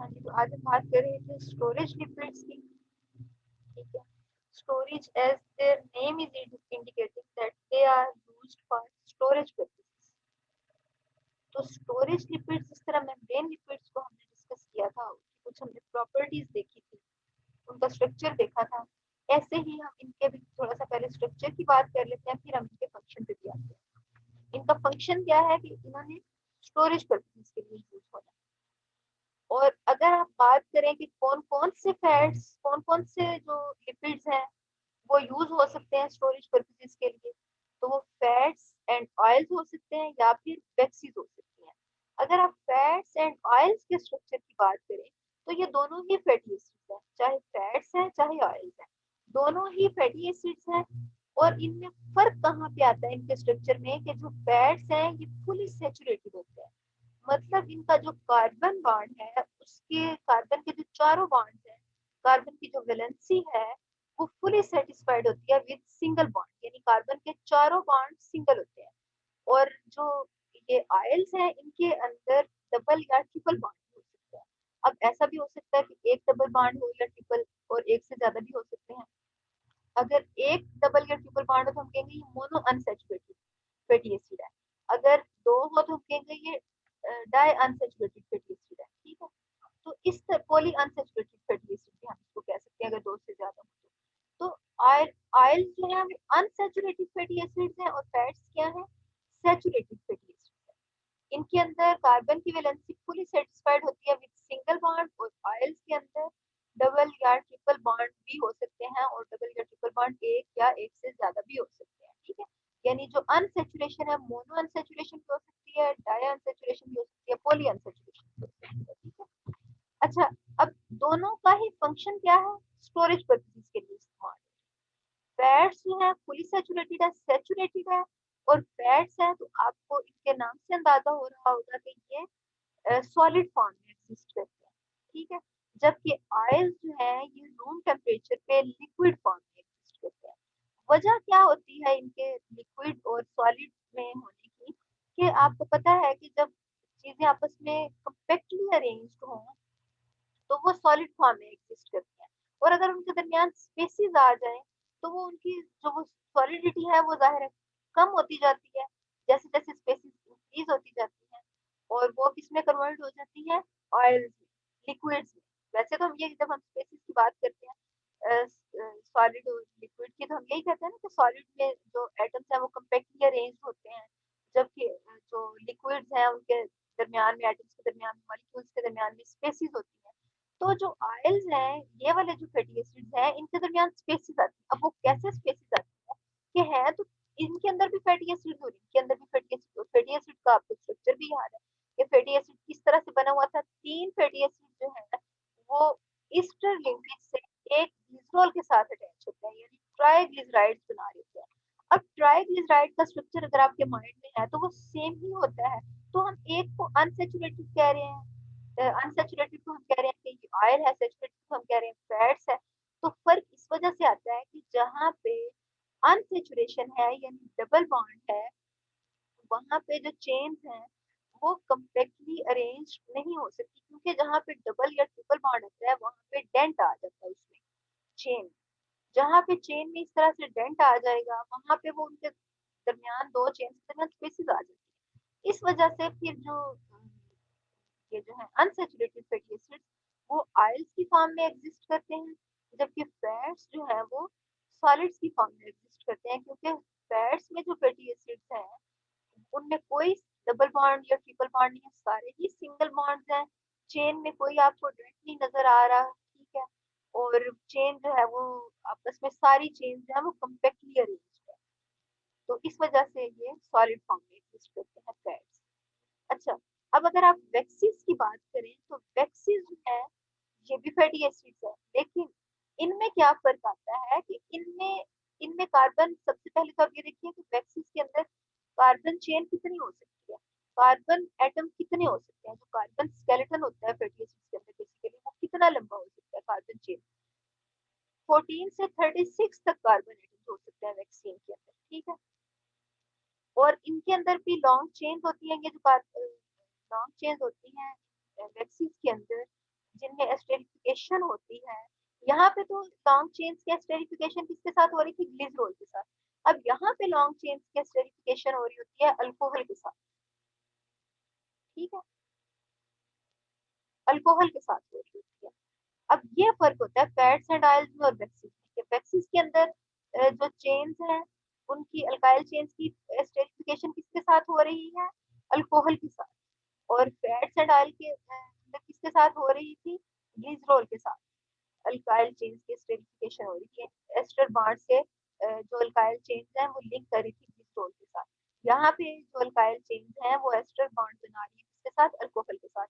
हाँ जी, तो आज हम बात कर रहे थे स्टोरेज लिपिड्स की। ठीक है, storage as their name is indicating that they are used for storage purposes. तो स्टोरेज लिपिड्स, इस तरह मेम्ब्रेन लिपिड्स को हमने डिस्कस किया था, कुछ हमने प्रॉपर्टीज देखी थी, उनका स्ट्रक्चर देखा था। ऐसे ही हम इनके भी थोड़ा सा पहले स्ट्रक्चर की बात कर लेते हैं, फिर हम इनके फंक्शन पे भी आते हैं। इनका फंक्शन क्या है कि इन्होंने स्टोरेज पर्पसेस के लिए यूज होना है। और अगर आप बात करें कि कौन कौन से फैट्स, कौन कौन से जो लिपिड्स हैं वो यूज हो सकते हैं स्टोरेज पर्पसेस के लिए, तो वो फैट्स एंड ऑयल्स हो सकते हैं या फिर वैक्सीज हो सकती हैं। अगर आप फैट्स एंड ऑयल्स के स्ट्रक्चर की बात करें तो ये दोनों ही फैटी एसिड्स हैं, चाहे फैट्स हैं चाहे ऑयल्स हैं, दोनों ही फैटी एसिड्स हैं। और इनमें फर्क कहाँ पे आता है इनके स्ट्रक्चर में, कि जो फैट्स हैं ये फुली सेचुरेटेड होते हैं, मतलब इनका जो कार्बन बॉन्ड है, उसके कार्बन के जो चारों बॉन्ड हैं, कार्बन की जो वैलेंसी है वो फुली सेटिस्फाइड होती है विद सिंगल बॉन्ड, यानी कार्बन के चारों बॉन्ड सिंगल होते हैं। और जो ये आयल्स हैं इनके अंदर डबल या ट्रिपल बॉन्ड हो सकते हैं। अब ऐसा भी हो सकता है कि एक डबल बॉन्ड हो या ट्रिपल, और एक से ज्यादा भी हो सकते हैं। अगर एक डबल या ट्रिपल बॉन्ड हो तो हम कहेंगे ये मोनो अनसैचुरेटेड फैटी एसिड है। अगर दो हो तो हम कहेंगे ये डाई अनसैचुरेटेड फैटी एसिड है। ठीक है, तो इस पॉली अनसैचुरेटेड फैटी एसिड भी हम इसको कह सकते हैं अगर दो से ज्यादा हो तो। आयल आयल जो है अनसैचुरेटेड फैटी एसिड्स हैं, और फैट्स क्या है, सैचुरेटेड फैटी एसिड्स है। इनके अंदर कार्बन की वैलेंसी फुली सेटिस्फाइड होती है विद सिंगल बॉन्ड, और ऑयल्स के अंदर डबल या ट्रिपल बॉन्ड भी हो सकते हैं, और डबल या ट्रिपल बॉन्ड एक या एक से ज्यादा भी हो सकते हैं। ठीक है, यानी जो अनसेचुरेशन है, मोनो अनसेचुरेशन भी हो सकती है, डाई अनसेचुरेशन भी हो सकती है, पॉली अनसेचुरेशन भी हो सकती है। ठीक है, अच्छा, अब दोनों का ही फंक्शन क्या है, स्टोरेज पर्पसेस के लिए इस्तेमाल। फैट्स जो है फुली सेचुरेटेड है, सेचुरेटेड है, और फैट्स है तो आपको इनके नाम से अंदाजा हो रहा होगा कि ये सॉलिड फॉर्म में एग्जिस्ट करते हैं। ठीक है, जबकि ऑयल्स जो है ये रूम टेम्परेचर पे लिक्विड फॉर्म में एग्जिस्ट करते हैं। वजह क्या होती है इनके लिक्विड और सॉलिड में होने की, कि आपको पता है कि जब चीजें आपस में कंपैक्टली अरेंज्ड हों तो वो सॉलिड फॉर्म में एग्जिस्ट करती हैं। और अगर उनके दरमियान स्पेसिस आ जाए तो वो उनकी जो वो सॉलिडिटी है वो जाहिर है कम होती जाती है, जैसे जैसे स्पेसिस इंक्रीज होती जाती है, और वो किसमें कन्वर्ट हो जाती है, ऑयल्स में, लिक्विड्स में। वैसे तो हम ये जब हम स्पेसिस की बात करते हैं सॉलिड और लिक्विड की, तो हम यही कहते हैं ना कि सॉलिड में जो एटम्स हैं वो कंपैक्टली अरेंज होते हैं, जबकि जो लिक्विड्स हैं उनके दरमियान में, एटम्स के दरमियान में, मॉलिक्यूल्स के दरमियान में स्पेसिस होती है। तो जो आयल्स हैं, ये वाले जो फैटी एसिड्स हैं, इनके दरमियान स्पेसिस आती है। अब वो कैसे स्पेसिस आती है, कि है तो इनके अंदर भी फैटी एसिड और इनके अंदर भी फैटी एसिड, और फैटी एसिड का आपको स्ट्रक्चर भी याद है कि फैटी एसिड किस तरह से बना हुआ था। तीन फैटी एसिड जो है वो ईस्टर लिंकेज से एक ग्लिसरॉल के साथ अटैच होते हैं, यानी ट्राइग्लिसराइड्स बना रहे होते हैं। अब ट्राइग्लिसराइड का स्ट्रक्चर अगर आपके माइंड में है तो वो सेम ही होता है। तो हम एक को अनसेचुरेटेड कह रहे हैं, अनसेचुरेटेड को हम कह रहे हैं कि ऑयल है, सेचुरेटेड को हम कह रहे हैं फैट्स है। तो फर्क इस वजह से आता है कि जहाँ पे अनसेचुरेशन है यानी डबल बॉन्ड है, वहां पे जो चेन्स हैं वो कम्पैक्टली अरेंज नहीं हो सकती, क्योंकि जहाँ पे डबल या ट्रिपल बॉन्ड होता है वहां पे डेंट आ जाता है उसमें, चेन। जहाँ पे चेन में इस तरह से डेंट आ जाएगा वहां पे वो उनके दरमियान, दो चेन के दरमियान स्पेसिस आ जाती है। इस वजह से फिर जो ये जो है अनसेचुरेटेड फैटी एसिड्स वो ऑयल्स की फॉर्म में एग्जिस्ट करते हैं, जबकि फैट्स जो है वो सॉलिड्स की फॉर्म में एग्जिस्ट करते हैं, क्योंकि फैट्स में जो फैटी एसिड्स हैं उनमें कोई डबल बॉन्ड या ट्रिपल बॉन्ड नहीं है, सारे ही सिंगल बॉन्ड्स हैं। चेन में कोई आपको डेंट नहीं नजर आ रहा। ठीक है, और चेन जो है वो आपस में सारी चेन जो है वो कम्पैक्टली अरेंज्ड है। तो इस वजह से ये सॉलिड फॉर्म में एग्जिस्ट करते हैं फैट्स। अच्छा, अब अगर आप वैक्सीज की बात करें तो वैक्सीज जो है ये भी फैटी एसिड्स है, लेकिन इनमें क्या फर्क आता है कि इनमें इनमें कार्बन, सबसे पहले तो आप ये देखिए कि वैक्सीज के अंदर कार्बन चेन कितनी हो सकती है, कार्बन एटम कितने हो सकते हैं, जो कार्बन स्केलेटन होता है फैटी एसिड्स के अंदर बेसिकली वो कितना लंबा हो सकता है, कार्बन चेन 14 से 36 तक कार्बन एटम्स हो सकते हैं वैक्सीन के अंदर। ठीक है, और इनके अंदर भी लॉन्ग चेन होती है, ये जो लॉन्ग चेन होती हैं वैक्सीन के अंदर, जिनमें एस्टेरिफिकेशन होती है। यहाँ पे तो लॉन्ग चेन्स की एस्टेरिफिकेशन किसके साथ हो रही थी, ग्लिसरॉल के साथ। अब यहाँ पे लॉन्ग चेन्स की एस्टेरिफिकेशन हो रही होती है अल्कोहल के साथ। ठीक है, अल्कोहल के साथ हो रही होती है। अब ये फर्क होता है फैट्स एंड ऑयल्स में और वैक्सीज में। वैक्सीज के अंदर जो चेन्स हैं उनकी अल्काइल चेन्स की एस्टेरिफिकेशन किसके साथ हो रही है, अल्कोहल के साथ। और फैट्स एंड ऑयल के अंदर किसके साथ हो रही थी, ग्लिसरॉल के साथ। अल्काइल चेन्स की एस्टेरिफिकेशन हो रही है एस्टर बांड से। जो अल्काइल चेन्स हैं वो लिंक कर रही थी ग्लिसरॉल के साथ। यहाँ पे जो अल्काइल चेन्स हैं वो एस्टर बांड बना रही है किसके साथ, अल्कोहल के साथ।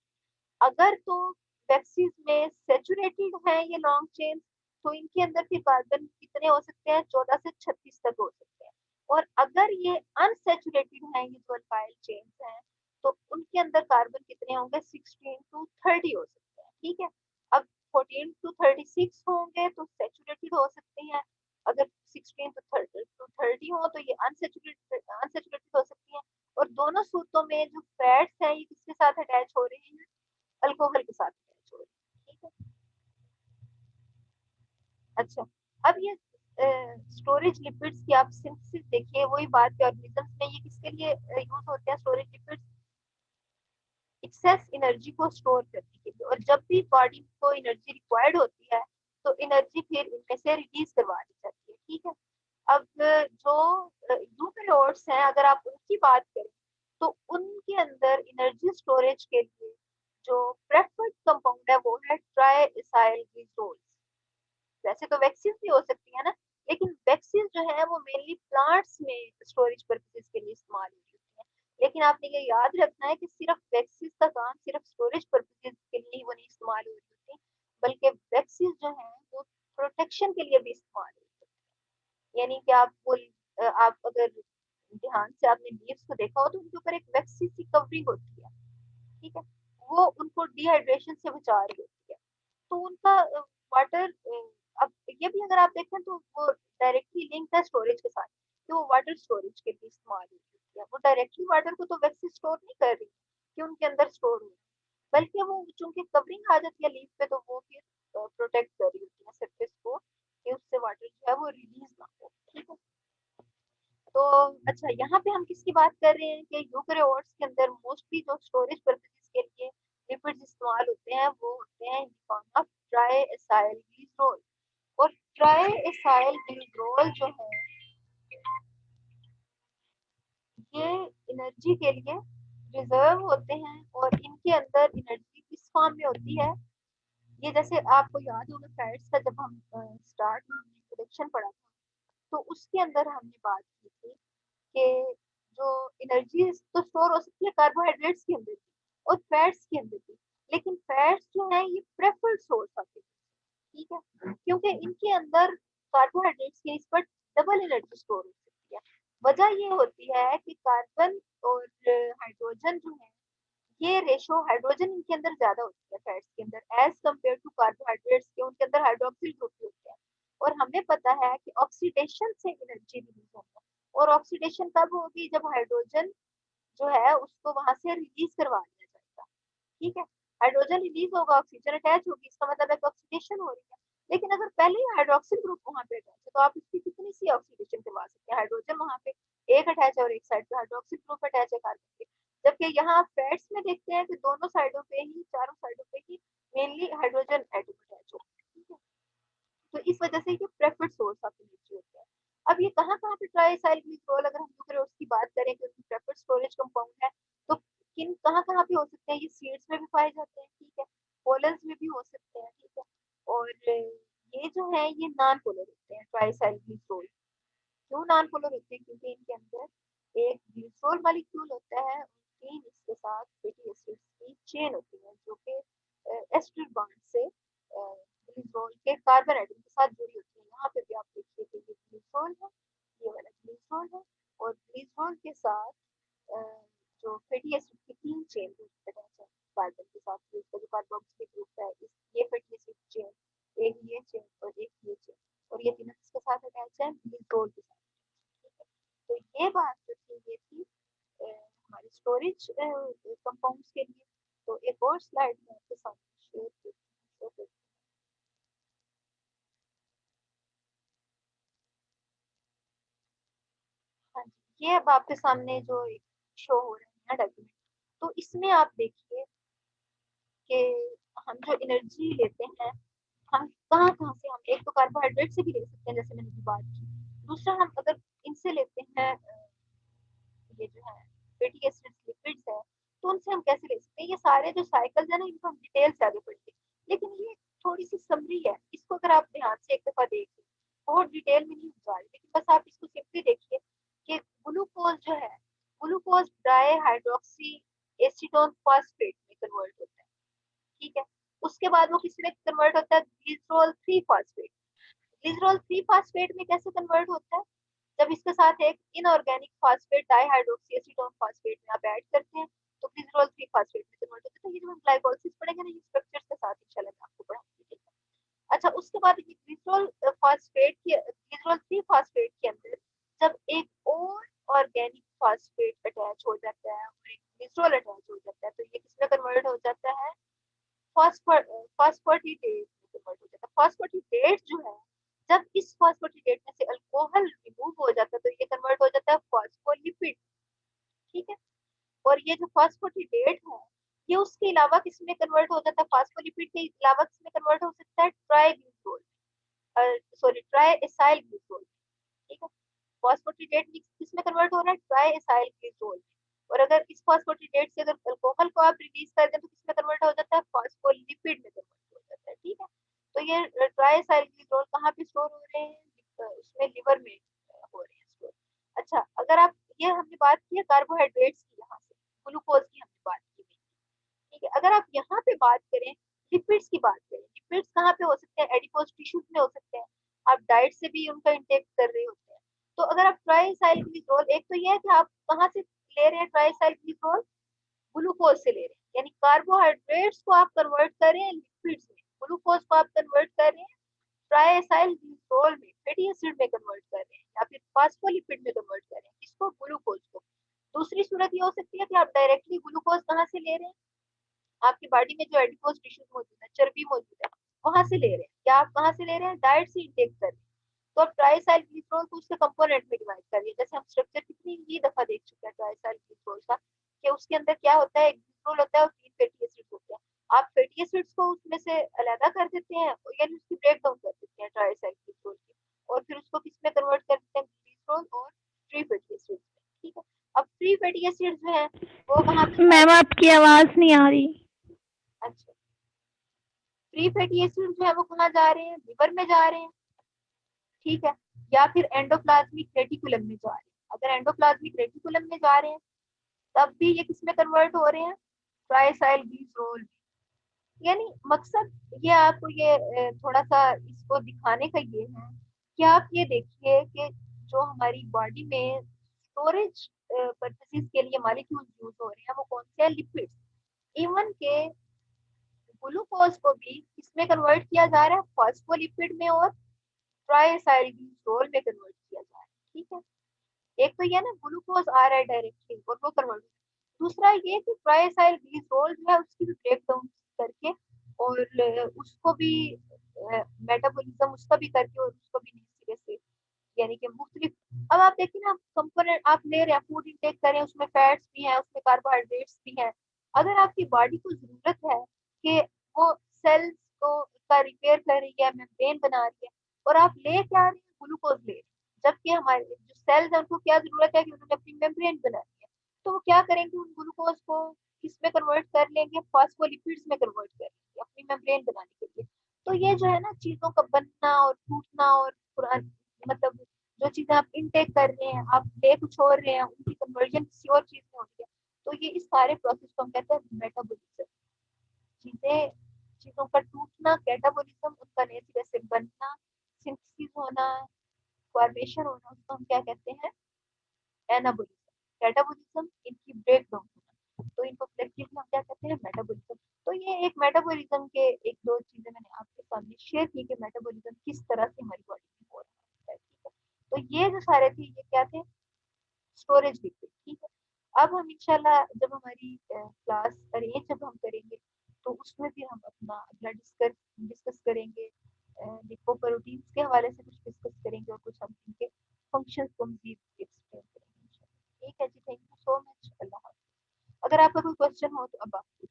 अगर तो वैक्सीज में सैचुरेटेड है ये लॉन्ग चेन, तो इनके अंदर फिर कार्बन कितने हो सकते हैं, 14 से 36 तक हो सकते हैं। और अगर ये अनसैचुरेटेड है ये जो अल्काइल चेन्स हैं, तो उनके अंदर कार्बन कितने होंगे, 16 टू 30 हो सकते हैं। ठीक है, अब 14 टू 36 होंगे तो सैचुरेटेड हो सकते हैं। अगर 16 टू 30 हो तो ये अनसैचुरेटेड हो सकती हैं। और दोनों सूत्रों में जो फैट्स हैं ये किसके साथ अटैच हो रहे हैं, अल्कोहल के साथ अटैच हो रही है। ठीक है, अच्छा। अब ये स्टोरेज लिपिड्स की आप सिंथेसिस देखिए, वही बात है ऑर्गेनिजम्स में ये किसके लिए यूज होते हैं स्टोरेज लिपिड्स, एक्सेस एनर्जी को स्टोर करने के लिए। और जब भी बॉडी को एनर्जी रिक्वायर्ड होती है तो एनर्जी फिर इनमें से रिलीज करवा दी जाती है। ठीक है, अब जो यूकेरियोट्स हैं अगर आप उनकी बात करें तो उनके अंदर एनर्जी स्टोरेज के लिए जो प्रेफर्ड कंपाउंड है वो है ट्राई इसाइल ग्लिसरॉल। वैसे तो वैक्सीन भी हो सकती है ना, लेकिन वैक्सीन जो है वो मेनली प्लांट्स में स्टोरेज पर्पसेस के लिए इस्तेमाल होती है। लेकिन आपने ये याद रखना है कि सिर्फ वैक्सीन का काम सिर्फ स्टोरेज पर्पसेस के लिए ही वो नहीं इस्तेमाल हो रही होती, बल्कि वैक्सीन जो है वो प्रोटेक्शन के लिए भी इस्तेमाल होती है। यानी कि आप वो आप अगर ध्यान से आपने लीव्स को देखा हो तो उनके ऊपर एक वैक्सीन की कवरिंग होती है। ठीक है, वो उनको डिहाइड्रेशन से बचा रही होती है। तो उनका वाटर, अब ये भी अगर आप देखें तो वो डायरेक्टली लिंक है स्टोरेज के साथ, कि वो वाटर स्टोरेज के लिए इस्तेमाल होती है। वो डायरेक्टली वाटर को तो वैसे स्टोर नहीं कर रही कि उनके अंदर स्टोर हो, बल्कि वो चूंकि कवरिंग आ जाती है लीफ पे तो वो फिर प्रोटेक्ट कर रही होती है सरफेस को कि उससे वाटर जो है वो रिलीज ना हो। ठीक है, तो अच्छा यहाँ पे हम किसकी बात कर रहे हैं कि यूकेरियोट्स के अंदर मोस्टली जो स्टोरेज पर्पसेस के लिए लिपिड्स इस्तेमाल होते हैं वो होते हैं in form of try acyl glycerol. और ट्राई एसाइल ग्लिसरॉल जो है ये एनर्जी के लिए रिजर्व होते हैं। और इनके अंदर एनर्जी किस फॉर्म में होती है, ये जैसे आपको याद होगा फैट्स का जब हम स्टार्ट में हमने इंट्रोडक्शन पढ़ा था तो उसके अंदर हमने बात की थी कि जो एनर्जी तो स्टोर हो सकती है कार्बोहाइड्रेट्स के अंदर भी और फैट्स के अंदर भी, लेकिन फैट्स जो है ये प्रेफर्ड सोर्स होते हैं। ठीक है, क्योंकि इनके अंदर कार्बोहाइड्रेट्स की निस्बत डबल एनर्जी स्टोर हो सकती है। वजह ये होती है कि कार्बन और हाइड्रोजन जो है ये रेशो हाइड्रोजन इनके अंदर ज्यादा होती है फैट्स के अंदर एज कम्पेयर टू कार्बोहाइड्रेट्स के, उनके अंदर हाइड्रोक्सिल ग्रुप होते हैं। और हमें पता है कि ऑक्सीडेशन से एनर्जी रिलीज होती है। और ऑक्सीडेशन कब होगी, जब हाइड्रोजन जो है उसको वहां से रिलीज करवा दिया जाएगा। ठीक है, हाइड्रोजन रिलीज होगा, ऑक्सीजन अटैच होगी, इसका मतलब है कि ऑक्सीडेशन हो रही है। लेकिन अगर पहले ही हाइड्रोक्सिल ग्रुप वहां पे अटैच है तो आप इसकी कितनी सी ऑक्सीडेशन करवा सकते हैं, हाइड्रोजन वहां पे एक अटैच है और एक साइड पे हाइड्रोक्सिल ग्रुप अटैच है कार्बन के। जबकि यहाँ फैट्स में देखते हैं कि दोनों साइडों पे ही, चारों साइडों पे ही मेनली हाइड्रोजन एटम अटैच हो। ठीक है, तो इस वजह से ये प्रेफर्ड सोर्स ऑफ एनर्जी होते हैं। अब ये कहाँ कहाँ पे ट्राइसाइल ग्लिसरॉल, अगर हम यूकेरियोट्स की बात करें कि उनकी प्रेफर्ड स्टोरेज कंपाउंड है तो किन कहाँ कहाँ पे हो सकते हैं, ये सीड्स में भी पाए जाते हैं। ठीक है, पोलन्स में भी हो सकते हैं। ठीक है, और ये जो है ये नॉन पोलर होते हैं ट्राइसाइल ग्लिसरॉल। क्यों नॉन पोलर होते हैं, क्योंकि इनके अंदर एक ग्लिसरॉल मॉलिक्यूल होता है और तीन इसके साथ फैटी एसिड्स की चेन होती है जो कि एस्टर बॉन्ड से ग्लिसरॉल के कार्बन एटम के साथ जुड़ी होती है। यहाँ पे भी आप देखिए कि ये ग्लिसरॉल है, ये वाला ग्लिसरॉल है, और ग्लिसरॉल के साथ अ, जो फैटी एसिड की तीन चेन अटैच है कार्बन के साथ, तो इसका जो कार्बोक्सिलिक ग्रुप है इस ये फैटी एसिड चेन, एक ये चेन और एक ये चेन, और ये तीनों किसके साथ अटैच है, ग्लिसरॉल के साथ। ठीक है, तो ये बात जो थी ये थी हमारे स्टोरेज कंपाउंड्स के लिए। तो एक और स्लाइड में आपके साथ शेयर ये अब आपके सामने जो शो हो रहा है ना डॉक्यूमेंट, तो इसमें आप देखिए कि हम जो एनर्जी लेते हैं, हम कहाँ कहाँ से, हम एक तो कार्बोहाइड्रेट से भी ले सकते हैं जैसे मैंने अभी बात की। दूसरा हम अगर इनसे लेते हैं, ये जो है फैटी एसिड्स लिपिड्स है, तो उनसे हम कैसे ले सकते हैं। ये सारे जो साइकिल्स है ना, इनको हम डिटेल से आगे पढ़ेंगे, लेकिन ये थोड़ी सी समरी है, इसको अगर आप ध्यान से एक दफा देखिए, बहुत डिटेल में नहीं जा रही, लेकिन बस आप इसको सिंपली देखिए कि ग्लूकोज जो है, glucose di hydroxy acetone phosphate में कन्वर्ट होता है, ठीक है। उसके बाद वो किस में कन्वर्ट होता है, ग्लिसरॉल 3 फॉस्फेट। ग्लिसरॉल 3 फॉस्फेट में कैसे कन्वर्ट होता है, जब इसके साथ एक inorganic phosphate dihydroxy acetone phosphate में आप ऐड करते हैं, तो ग्लिसरॉल 3 फॉस्फेट में कन्वर्ट होता है। तो ये जो हम ग्लाइकोलाइसिस पढ़ेंगे ना, ये स्ट्रक्चर्स के साथ इंशाल्लाह मैं आपको पढ़ाऊंगी, ठीक है। अच्छा, उसके बाद ये ग्लिसरॉल फॉस्फेट के, ग्लिसरॉल 3 फॉस्फेट के अंदर जब एक और ऑर्गेनिक फॉस्फेट अटैच हो जाता है और एक ग्लिसरॉल अटैच हो जाता है, तो ये किसमें कन्वर्ट हो जाता है, फॉस्फोरेटेट में कन्वर्ट हो जाता है। फॉस्फोरेटेट जो है, जब इस फॉस्फोरेटेट में से अल्कोहल रिमूव हो जाता है, तो ये कन्वर्ट हो जाता है फॉस्फोलिपिड, ठीक है। और ये जो फॉस्फोरेटेट है, ये उसके अलावा किसमें कन्वर्ट हो जाता है, फॉस्फोलिपिड के अलावा किसमें कन्वर्ट हो सकता है, triglycerol, sorry try acyl glycerol, ठीक है। फॉस्फोरेटेट किसमें कन्वर्ट हो रहा है, ट्राई एसाइल ग्लिसरॉल में। और अगर इस फॉस्फोरेटेट से अगर अल्कोहल को आप रिलीज कर दें, तो किसमें कन्वर्ट हो जाता है, फॉस्फोलिपिड में कन्वर्ट हो जाता है, ठीक है। तो ये ट्राई एसाइल ग्लिसरॉल कहाँ पे स्टोर हो रहे हैं, उसमें लिवर में हो रहे हैं स्टोर। अच्छा, अगर आप, ये हमने बात की है कार्बोहाइड्रेट्स की, यहाँ से ग्लूकोज की हमने बात की, ठीक है। अगर आप यहाँ पे बात करें, लिपिड्स की बात करें, लिपिड्स कहाँ पे हो सकते हैं, एडिपोज टिश्यूज में हो सकते हैं, आप डाइट से भी उनका इंटेक कर रहे होते हैं। तो अगर आप ट्राइसाइक्लिसोल, एक तो ये है कि आप कहाँ से ले रहे हैं ट्राइसाइक्लिसोल, ग्लूकोज से ले रहे हैं, यानी कार्बोहाइड्रेट्स को आप कन्वर्ट करें लिपिड्स में, ग्लूकोज को आप कन्वर्ट करें ट्राइसाइक्लिसोल में, फैटी एसिड में कन्वर्ट कर रहे हैं, या फिर फास्फोलिपिड में कन्वर्ट कर रहे हैं, इसको ग्लूकोज को। दूसरी सूरत ये हो सकती है कि आप डायरेक्टली ग्लूकोज कहाँ से ले रहे हैं, आपकी बॉडी में जो एडिपोज टिश्यूज मौजूद है, चर्बी मौजूद है, वहां से ले रहे हैं, क्या आप कहाँ से ले रहे हैं, डाइट से इंटेक कर रहे हैं। तो आप ट्राइसाइक्लिसोल को उसके कंपोनेंट में डिवाइड करिए, जैसे हम स्ट्रक्चर कितनी ही दफा देख चुके हैं ट्राइसाइक्लिसोल का, कि उसके अंदर क्या होता है, एक ग्लिसरॉल होता है और 3 फैटी एसिड्स होते हैं। आप फैटी एसिड्स को उसमें से अलग कर देते हैं, यानी उसकी ब्रेक डाउन कर देते हैं ट्राइसाइक्लिसोल की, और फिर उसको किसमें कन्वर्ट कर देते हैं, ग्लिसरॉल और फ्री फैटी एसिड्स में, ठीक है। अब फ्री फैटी एसिड्स जो है वो कहाँ पे जा मैम रहे हैं, आपकी आवाज नहीं आ रही। अच्छा, फ्री फैटी एसिड जो है वो कहाँ जा रहे हैं, लिवर में जा रहे हैं, ठीक है, या फिर एंडोप्लाज्मिक रेटिकुलम में जा रहे हैं। अगर एंडोप्लाज्मिक रेटिकुलम में जा रहे हैं, तब भी ये किसमें कन्वर्ट हो रहे हैं, ट्राइसाइक्लिसोल। यानी मकसद ये आपको ये थोड़ा सा इसको दिखाने का ये है कि आप ये देखिए कि जो हमारी बॉडी में स्टोरेज पर्पसेस के लिए मॉलिक्यूल यूज हो रहे हैं, वो कौन से हैं, लिपिड्स। इवन के ग्लूकोज को भी किसमें कन्वर्ट किया जा रहा है, फॉस्फोलिपिड में और ट्राइसाइक्लिसोल में कन्वर्ट किया जा रहा है, ठीक है। एक तो ये ना ग्लूकोज आ रहा है डायरेक्टली और वो कन्वर्ट, दूसरा ये कि ट्राइसाइक्लिसोल जो है उसकी भी ब्रेक डाउन करके और उसको भी मेटाबॉलिज्म उसका भी करके और उसको भी नए सिरे से, यानी कि मुख्तलिफ। अब आप देखिए ना, कंपोनेंट आप ले रहे हैं, फूड इंटेक करें, उसमें फैट्स भी हैं, उसमें कार्बोहाइड्रेट्स भी हैं। अगर आपकी बॉडी को जरूरत है कि वो सेल्स को का रिपेयर कर रही है, मेम्ब्रेन बना रही है, और आप ले क्या रहे हैं, ग्लूकोज ले रहे हैं, जबकि हमारे जो सेल्स है उनको क्या जरूरत है कि उन्होंने अपनी मेम्ब्रेन बनानी है, तो वो क्या करेंगे, उन ग्लूकोज को किसमें कन्वर्ट कर लेंगे, फॉस्फोलिपिड्स में कन्वर्ट कर लेंगे अपनी मेम्ब्रेन बनाने के लिए। तो ये जो है ना, चीजों का बनना और टूटना और पुरान, मतलब जो चीजें आप इनटेक कर रहे हैं, आप ले कुछ और रहे हैं, उनकी कन्वर्जन किसी और चीज में हो रही है, तो ये इस सारे प्रोसेस को हम कहते हैं मेटाबॉलिज्म। चीजें, चीजों का टूटना कैटाबॉलिज्म, उनका नए सिरे से बनना, सिंथेसिस होना, फॉर्मेशन होना, उसको हम क्या कहते हैं, एनाबॉलिज्म। कैटाबॉलिज्म इनकी ब्रेक डाउन होना, तो इनको कलेक्टिवली हम क्या कहते हैं, मेटाबॉलिज्म। तो ये एक मेटाबॉलिज्म के एक दो चीजें मैंने आपके सामने शेयर की कि मेटाबॉलिज्म किस तरह से हमारी बॉडी में हो रहा है, ठीक है। तो ये जो सारे थे ये क्या थे, स्टोरेज लिक्विड, ठीक है। अब हम इंशाल्लाह जब हमारी क्लास अरेंज जब हम करेंगे, तो उसमें फिर हम अपना अगला डिस्कस करेंगे, लिपोप्रोटीन्स के हवाले से कुछ डिस्कस करेंगे और कुछ हम इनके फंक्शंस को मजीद एक्सप्लेन करेंगे। अगर आपका कोई क्वेश्चन हो तो अब आप पूछ।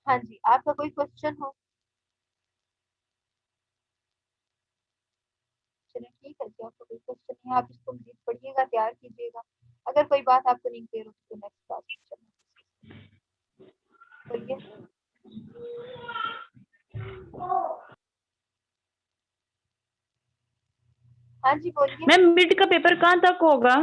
हाँ जी, आपका कोई क्वेश्चन हो? चलिए ठीक है जी, आपका कोई क्वेश्चन नहीं है, आप इसको मजीद पढ़िएगा, तैयार कीजिएगा। अगर कोई बात आपको नहीं क्लियर होती तो नेक्स्ट क्लास में चलना। बोलिए। हाँ जी बोलिए। मैम मिड का पेपर कहाँ तक होगा?